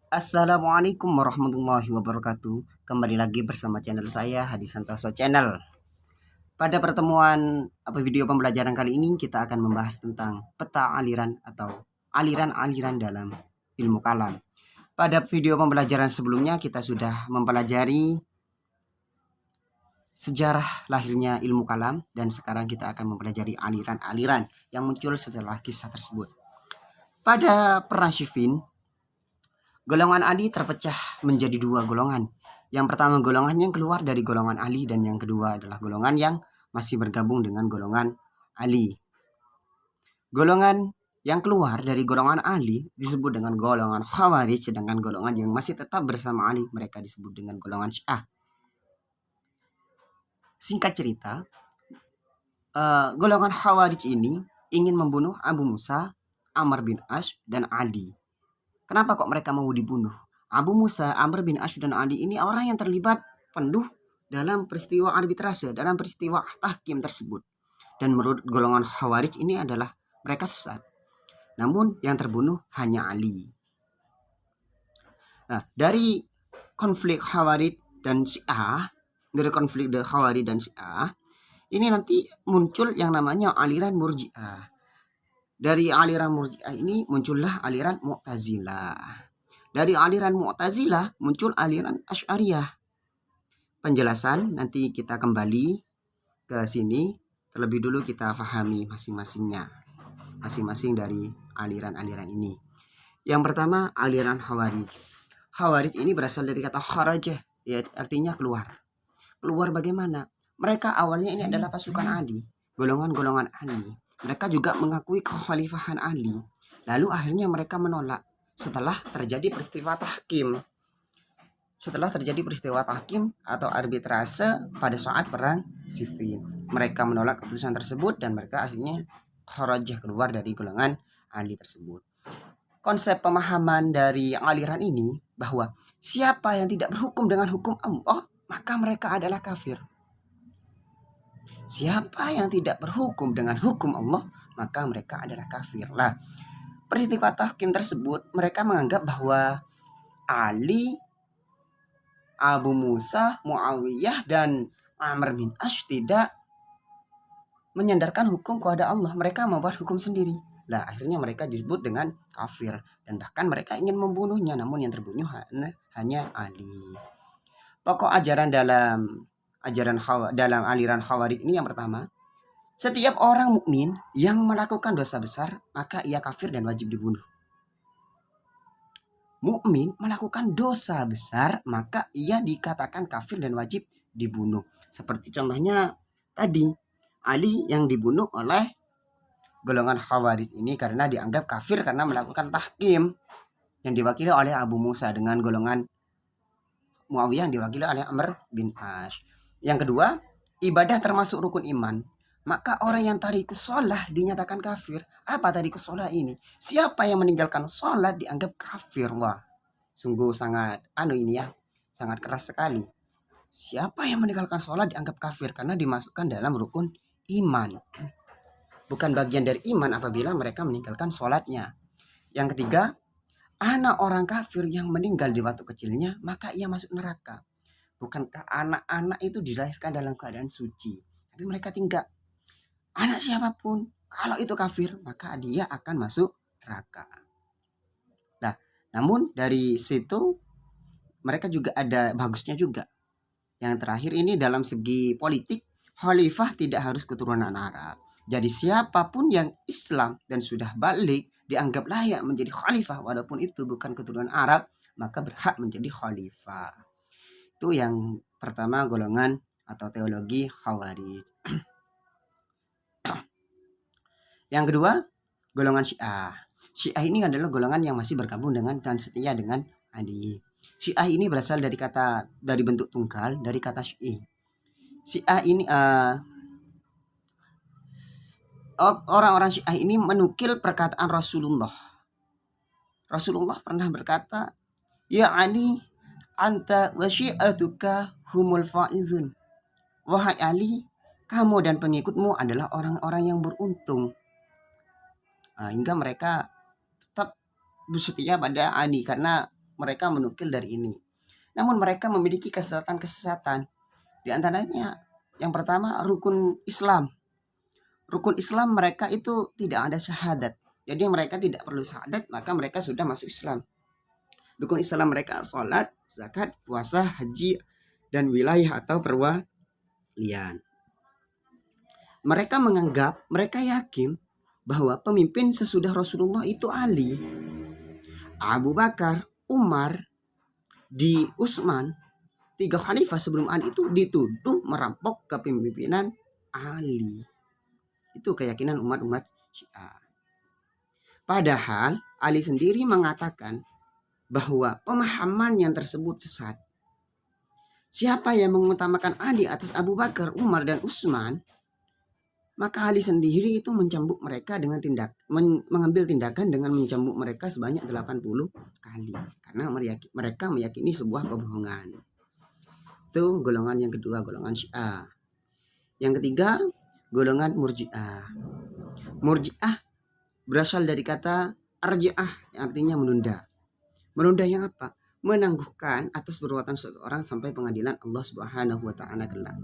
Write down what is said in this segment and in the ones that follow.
Assalamualaikum warahmatullahi wabarakatuh. Kembali lagi bersama channel saya Hadi Santoso Channel. Pada pertemuan video pembelajaran kali ini kita akan membahas tentang peta aliran atau aliran-aliran dalam ilmu kalam. Pada video pembelajaran sebelumnya kita sudah mempelajari sejarah lahirnya ilmu kalam dan sekarang kita akan mempelajari aliran-aliran yang muncul setelah kisah tersebut. Pada perang Siffin, golongan Ali terpecah menjadi dua golongan. Yang pertama golongan yang keluar dari golongan Ali dan yang kedua adalah golongan yang masih bergabung dengan golongan Ali. Golongan yang keluar dari golongan Ali disebut dengan golongan Khawarij, sedangkan golongan yang masih tetap bersama Ali mereka disebut dengan golongan Syiah. Singkat cerita, golongan Khawarij ini ingin membunuh Abu Musa, Amr bin As, dan Ali. Kenapa kok mereka mau dibunuh? Abu Musa, Amr bin As, dan Ali ini orang yang terlibat penuh dalam peristiwa arbitrase, dalam peristiwa tahkim tersebut. Dan menurut golongan Khawarij ini adalah mereka sesat. Namun yang terbunuh hanya Ali. Nah, dari konflik Khawarij dan Syiah, ini nanti muncul yang namanya aliran Murji'ah. Dari aliran Murji'ah ini muncullah aliran Mu'tazilah. Dari aliran Mu'tazilah muncul aliran Asy'ariyah. Penjelasan nanti kita kembali ke sini. Terlebih dulu kita pahami masing-masing dari aliran-aliran ini. Yang pertama aliran Khawarij. Khawarij ini berasal dari kata kharaja, ya artinya keluar. Keluar bagaimana? Mereka awalnya ini adalah pasukan Ali, golongan-golongan Ali. Mereka juga mengakui kekhalifahan Ali. Lalu akhirnya mereka menolak setelah terjadi peristiwa tahkim. Setelah terjadi peristiwa tahkim atau arbitrase pada saat perang Siffin, mereka menolak keputusan tersebut dan mereka akhirnya kharajah keluar dari golongan Ali tersebut. Konsep pemahaman dari aliran ini bahwa siapa yang tidak berhukum dengan hukum Allah, maka mereka adalah kafir. Siapa yang tidak berhukum dengan hukum Allah, maka mereka adalah kafir. Lah, peristiwa tahkim tersebut mereka menganggap bahwa Ali, Abu Musa, Muawiyah, dan Amr bin As tidak menyandarkan hukum kepada Allah. Mereka membuat hukum sendiri. Lah, akhirnya mereka disebut dengan kafir. Dan bahkan mereka ingin membunuhnya, namun yang terbunuh hanya Ali. Pokok ajaran dalam aliran Khawarij ini yang pertama, setiap orang mukmin yang melakukan dosa besar maka ia kafir dan wajib dibunuh. Mukmin melakukan dosa besar maka ia dikatakan kafir dan wajib dibunuh. Seperti contohnya tadi Ali yang dibunuh oleh golongan Khawarij ini karena dianggap kafir karena melakukan tahkim yang diwakili oleh Abu Musa, dengan golongan Muawiyah yang diwakili oleh Amr bin As. Yang kedua, ibadah termasuk rukun iman. Maka orang yang tarikus sholat dinyatakan kafir. Apa tarikus sholat ini? Siapa yang meninggalkan sholat dianggap kafir. Wah, sungguh sangat sangat keras sekali. Siapa yang meninggalkan sholat dianggap kafir karena dimasukkan dalam rukun iman. Bukan bagian dari iman apabila mereka meninggalkan sholatnya. Yang ketiga, anak orang kafir yang meninggal di waktu kecilnya maka ia masuk neraka. Bukankah anak-anak itu dilahirkan dalam keadaan suci? Tapi mereka tinggal. Anak siapapun, kalau itu kafir, maka dia akan masuk neraka. Nah, namun dari situ, mereka juga ada bagusnya juga. Yang terakhir ini dalam segi politik, khalifah tidak harus keturunan Arab. Jadi siapapun yang Islam dan sudah balik, dianggap layak menjadi khalifah, walaupun itu bukan keturunan Arab, maka berhak menjadi khalifah. Itu yang pertama golongan atau teologi Khawarij. Yang kedua, golongan Syiah. Syiah ini adalah golongan yang masih bergabung dengan dan setia dengan Ali. Syiah ini berasal dari bentuk tunggal dari kata syi'. Syiah ini orang-orang Syiah ini menukil perkataan Rasulullah. Rasulullah pernah berkata, "Ya Ali, anta wa syi'atuka humul faizun." Wahai Ali, kamu dan pengikutmu adalah orang-orang yang beruntung. Hingga mereka tetap bersetia pada Ali karena mereka menukil dari ini. Namun mereka memiliki kesesatan-kesesatan. Di antaranya yang pertama rukun Islam. Rukun Islam mereka itu tidak ada syahadat. Jadi mereka tidak perlu syahadat, maka mereka sudah masuk Islam. Rukun Islam mereka salat, zakat, puasa, haji, dan wilayah atau perwalian. Mereka menganggap, mereka yakin bahwa pemimpin sesudah Rasulullah itu Ali, Abu Bakar, Umar, di Utsman, 3 khalifah sebelum Ali itu dituduh merampok kepemimpinan Ali. Itu keyakinan umat-umat Syiah. Padahal Ali sendiri mengatakan bahwa pemahaman yang tersebut sesat. Siapa yang mengutamakan Ali atas Abu Bakar, Umar, dan Utsman, maka Ali sendiri itu mencambuk mereka dengan mengambil tindakan dengan mencambuk mereka sebanyak 80 kali. Karena mereka meyakini sebuah kebohongan. Itu golongan yang kedua, golongan Syiah. Yang ketiga, golongan Murji'ah. Murji'ah berasal dari kata arji'ah yang artinya menunda. Menunda yang apa? Menangguhkan atas perbuatan seseorang sampai pengadilan Allah Subhanahu wa taala kelak.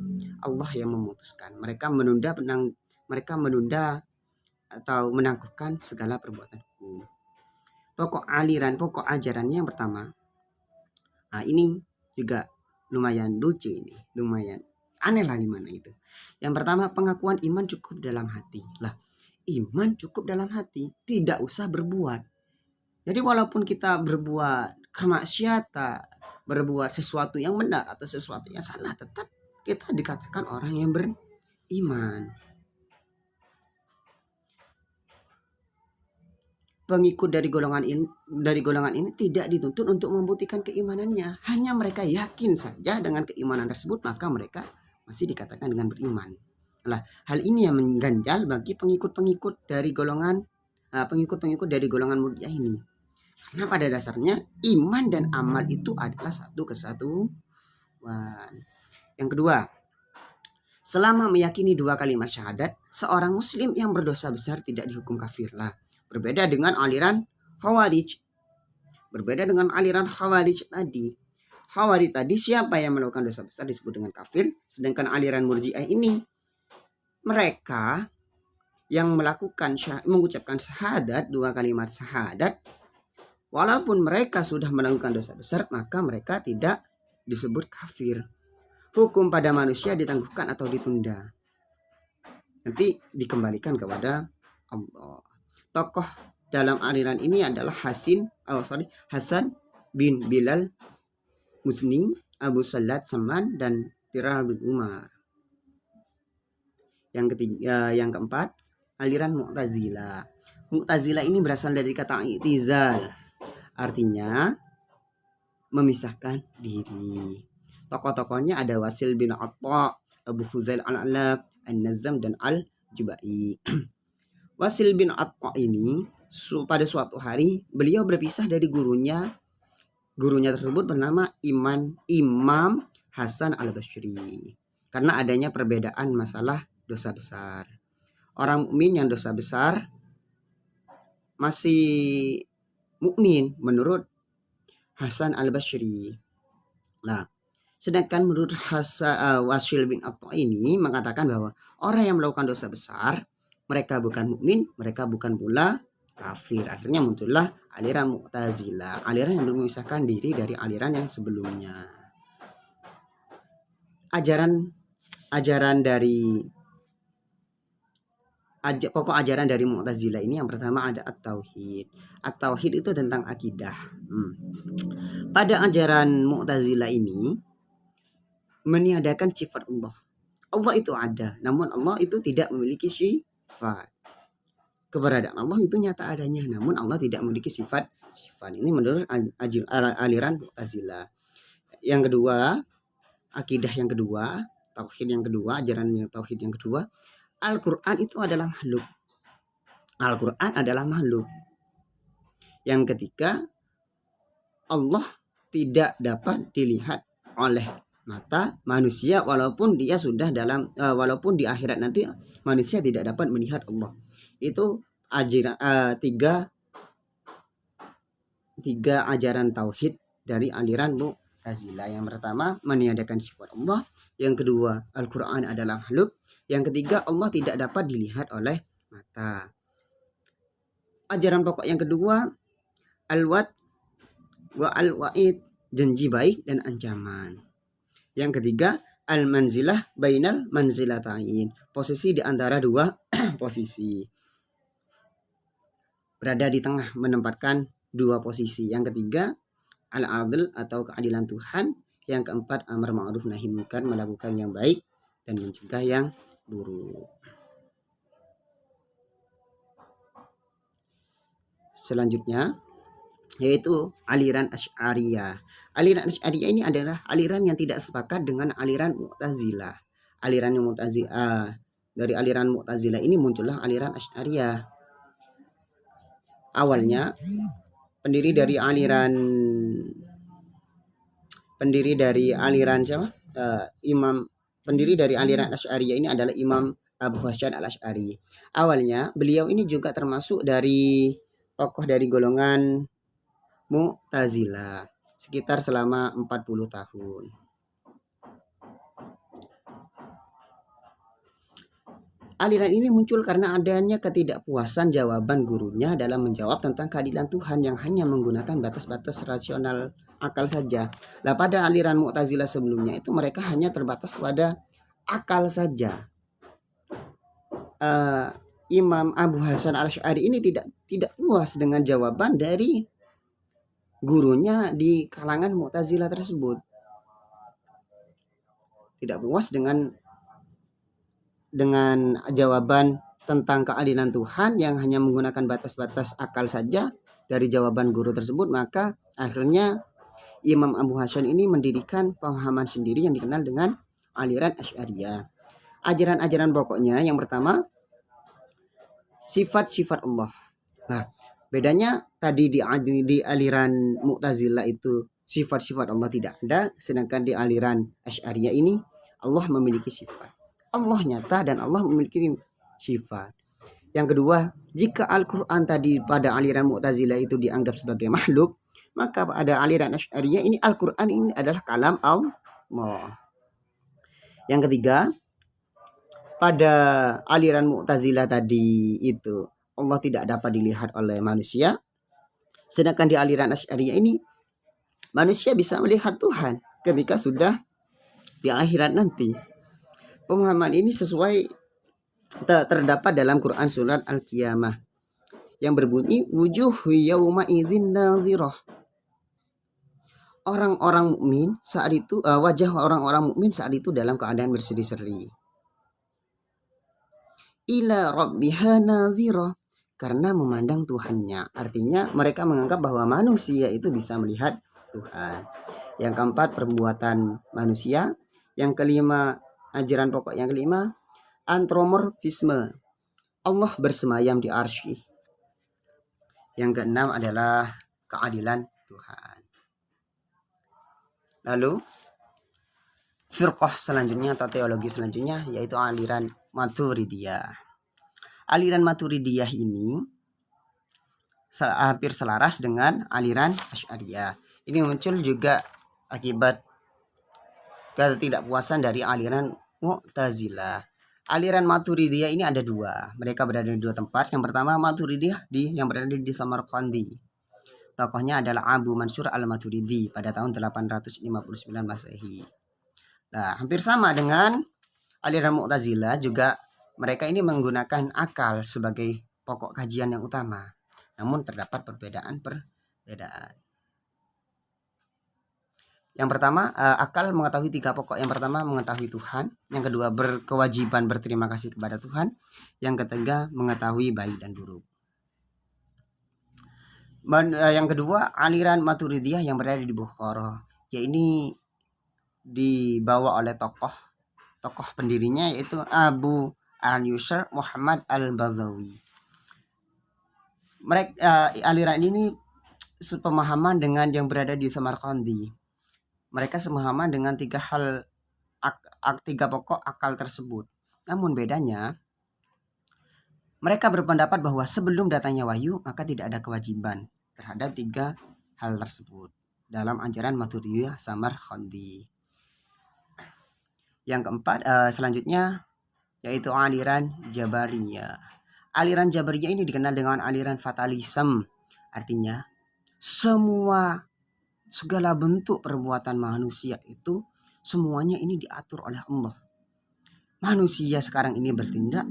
Allah yang memutuskan. Mereka menunda atau menangguhkan segala perbuatan hukum. Pokok ajarannya yang pertama. Nah, ini juga lumayan lucu ini, lumayan aneh lah gimana itu. Yang pertama, pengakuan iman cukup dalam hati. Lah, iman cukup dalam hati, tidak usah berbuat. Jadi walaupun kita berbuat kemaksiatan, berbuat sesuatu yang benar atau sesuatu yang salah, tetap kita dikatakan orang yang beriman. Pengikut dari golongan ini tidak dituntut untuk membuktikan keimanannya. Hanya mereka yakin saja dengan keimanan tersebut, maka mereka masih dikatakan dengan beriman. Nah, hal ini yang mengganjal bagi pengikut-pengikut dari golongan Murji'ah ini. Karena pada dasarnya iman dan amal itu adalah satu kesatuan. Yang kedua, selama meyakini 2 kalimat syahadat, seorang muslim yang berdosa besar tidak dihukum kafir lah. Berbeda dengan aliran Khawarij. Tadi. Khawarij tadi siapa yang melakukan dosa besar disebut dengan kafir. Sedangkan aliran Murji'ah ini, mereka yang mengucapkan syahadat, 2 kalimat syahadat, walaupun mereka sudah melakukan dosa besar, maka mereka tidak disebut kafir. Hukum pada manusia ditangguhkan atau ditunda. Nanti dikembalikan kepada Allah. Tokoh dalam aliran ini adalah Hasan bin Bilal Musni, Abu Salat Saman, dan Tirar bin Umar. Yang keempat, aliran Mu'tazilah. Mu'tazilah ini berasal dari kata i'tizal, artinya memisahkan diri. Tokoh-tokohnya ada Wasil bin Atta, Abu Huzail al-Alaf, An-Nazam, dan Al-Jubai. Wasil bin Atta ini pada suatu hari beliau berpisah dari gurunya. Gurunya tersebut bernama Imam Hasan al-Basri. Karena adanya perbedaan masalah dosa besar. Orang mukmin yang dosa besar masih mukmin menurut Hasan al-Basri. Nah, sedangkan menurut Wasil bin Atta ini mengatakan bahwa orang yang melakukan dosa besar, mereka bukan mukmin, mereka bukan pula kafir. Akhirnya muncullah aliran Mu'tazilah, aliran yang memisahkan diri dari aliran yang sebelumnya. Pokok ajaran dari Mu'tazilah ini yang pertama ada At-Tauhid. At-Tauhid itu tentang akidah. Pada ajaran Mu'tazilah ini meniadakan sifat Allah. Allah itu ada, namun Allah itu tidak memiliki sifat. Keberadaan Allah itu nyata adanya, namun Allah tidak memiliki sifat. Ini menurut aliran Mu'tazilah. Yang kedua, akidah yang kedua, tauhid yang kedua, ajaran tauhid yang kedua, Al-Quran itu adalah makhluk. Al-Quran adalah makhluk. Yang ketiga, Allah tidak dapat dilihat oleh mata manusia walaupun dia sudah walaupun di akhirat nanti manusia tidak dapat melihat Allah. Itu ajaran tiga ajaran tauhid dari aliran Mu'tazilah. Yang pertama meniadakan sifat Allah, yang kedua Al-Quran adalah makhluk, yang ketiga Allah tidak dapat dilihat oleh mata. Ajaran pokok yang kedua al-wa'd wa al-wa'id, janji baik dan ancaman. Yang ketiga al-manzilah bainal manzilatain, posisi di antara dua posisi, berada di tengah, menempatkan dua posisi. Yang ketiga al-adl atau keadilan Tuhan. Yang keempat amar ma'ruf nahi munkar, melakukan yang baik dan mencegah yang buruk. Selanjutnya yaitu aliran Asy'ariyah. Aliran Asy'ariyah ini adalah aliran yang tidak sepakat dengan aliran Mu'tazilah. Aliran Mu'tazilah, dari aliran Mu'tazilah ini muncullah aliran Asy'ariyah. Awalnya pendiri dari aliran siapa? Pendiri dari aliran Asy'ariyah ini adalah Imam Abu Hasan al-Asy'ari. Awalnya beliau ini juga termasuk dari tokoh dari golongan Mu'tazilah sekitar selama 40 tahun. Aliran ini muncul karena adanya ketidakpuasan jawaban gurunya dalam menjawab tentang keadilan Tuhan yang hanya menggunakan batas-batas rasional akal saja. Nah, pada aliran Mu'tazilah sebelumnya itu mereka hanya terbatas pada akal saja. Imam Abu Hasan al-Asy'ari ini tidak puas dengan jawaban dari gurunya di kalangan Mu'tazilah tersebut. Tidak puas dengan jawaban tentang keadilan Tuhan yang hanya menggunakan batas-batas akal saja dari jawaban guru tersebut, maka akhirnya Imam Abu Hasan ini mendirikan pemahaman sendiri yang dikenal dengan aliran Asy'ariyah. Ajaran-ajaran pokoknya yang pertama sifat-sifat Allah. Nah, bedanya tadi di aliran Mu'tazilah itu sifat-sifat Allah tidak ada, sedangkan di aliran Asy'ariyah ini Allah memiliki sifat. Allah nyata dan Allah memiliki sifat. Yang kedua, jika Al-Quran tadi pada aliran Mu'tazilah itu dianggap sebagai makhluk, maka pada aliran Asy'ariyah ini Al-Quran ini adalah kalam Allah. Yang ketiga, pada aliran Mu'tazilah tadi itu Allah tidak dapat dilihat oleh manusia, sedangkan di aliran Asy'ariyah ini manusia bisa melihat Tuhan ketika sudah di akhirat nanti. Pemahaman ini terdapat dalam Quran surat Al-Qiyamah yang berbunyi wujuh yauma idzin nadhirah. Orang-orang mukmin saat itu wajah orang-orang mukmin saat itu dalam keadaan berseri-seri. Ila rabbiha nadhirah, karena memandang Tuhannya. Artinya mereka menganggap bahwa manusia itu bisa melihat Tuhan. Yang keempat perbuatan manusia. Yang kelima ajaran pokok yang kelima antromorfisme, Allah bersemayam di arsy. Yang keenam adalah keadilan Tuhan. Lalu firqah selanjutnya atau teologi selanjutnya yaitu aliran Maturidiyah. Aliran Maturidiyah ini hampir selaras dengan aliran Asy'ariyah. Ini muncul juga akibat ketidakpuasan dari aliran Mu'tazilah. Aliran Maturidiyah ini ada dua. Mereka berada di dua tempat. Yang pertama Maturidiyah yang berada di Samarqandi. Tokohnya adalah Abu Mansur al-Maturidi pada tahun 859 Masehi. Nah, hampir sama dengan aliran Mu'tazilah juga mereka ini menggunakan akal sebagai pokok kajian yang utama. Namun terdapat perbedaan. Yang pertama, akal mengetahui tiga pokok. Yang pertama mengetahui Tuhan, yang kedua berkewajiban berterima kasih kepada Tuhan, yang ketiga mengetahui baik dan buruk. Yang kedua aliran Maturidiyah yang berada di Bukhara, yaitu dibawa oleh tokoh pendirinya yaitu Abu al-Yusr Muhammad al-Bazawi. Aliran ini sepemahaman dengan yang berada di Samarkandi. Mereka semahaman dengan tiga pokok akal tersebut. Namun bedanya, mereka berpendapat bahwa sebelum datangnya wahyu, maka tidak ada kewajiban terhadap tiga hal tersebut. dalam ajaran Maturidiyah Samarqandi. Yang keempat, selanjutnya yaitu aliran Jabariyah. Aliran Jabariyah ini dikenal dengan aliran fatalisme. Artinya, segala bentuk perbuatan manusia itu semuanya ini diatur oleh Allah. Manusia sekarang ini bertindak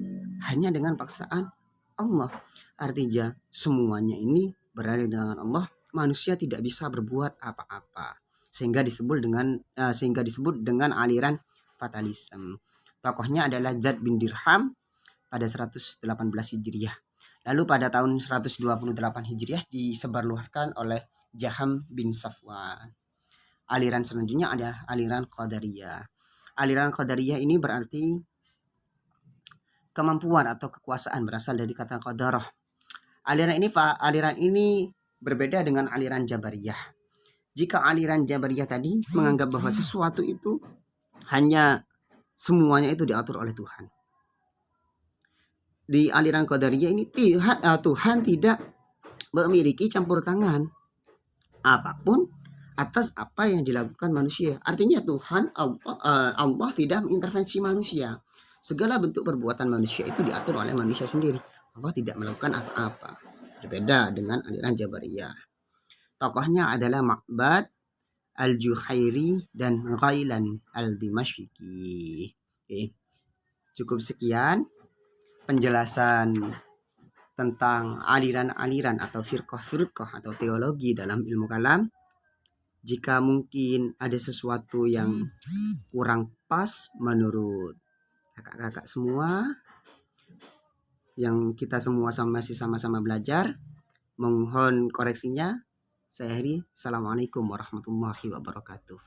hanya dengan paksaan Allah. Artinya, semuanya ini berada di tangan Allah. Manusia tidak bisa berbuat apa-apa. Sehingga disebut dengan aliran fatalisme. Tokohnya adalah Zaid bin Dirham pada 118 Hijriah. Lalu pada tahun 128 Hijriah disebarluaskan oleh Jaham bin Safwan. Aliran selanjutnya adalah aliran Qadariyah. Aliran Qadariyah ini berarti kemampuan atau kekuasaan, berasal dari kata qadarah. Aliran ini berbeda dengan aliran Jabariyah. Jika aliran Jabariyah tadi menganggap bahwa sesuatu itu hanya semuanya itu diatur oleh Tuhan. Di aliran Qadariyah ini Tuhan tidak memiliki campur tangan apapun atas apa yang dilakukan manusia. Artinya Allah tidak mengintervensi manusia. Segala bentuk perbuatan manusia itu diatur oleh manusia sendiri. Allah tidak melakukan apa-apa. Berbeda dengan aliran Jabariyah. Tokohnya adalah Ma'bad Al-Juhairi dan Ghailan Al-Dimashqi. Oke. Cukup sekian penjelasan tentang aliran-aliran atau firqah-firqah atau teologi dalam ilmu kalam. Jika mungkin ada sesuatu yang kurang pas menurut kakak-kakak semua, yang kita semua masih sama-sama belajar, mohon koreksinya. Saya Heri. Assalamualaikum warahmatullahi wabarakatuh.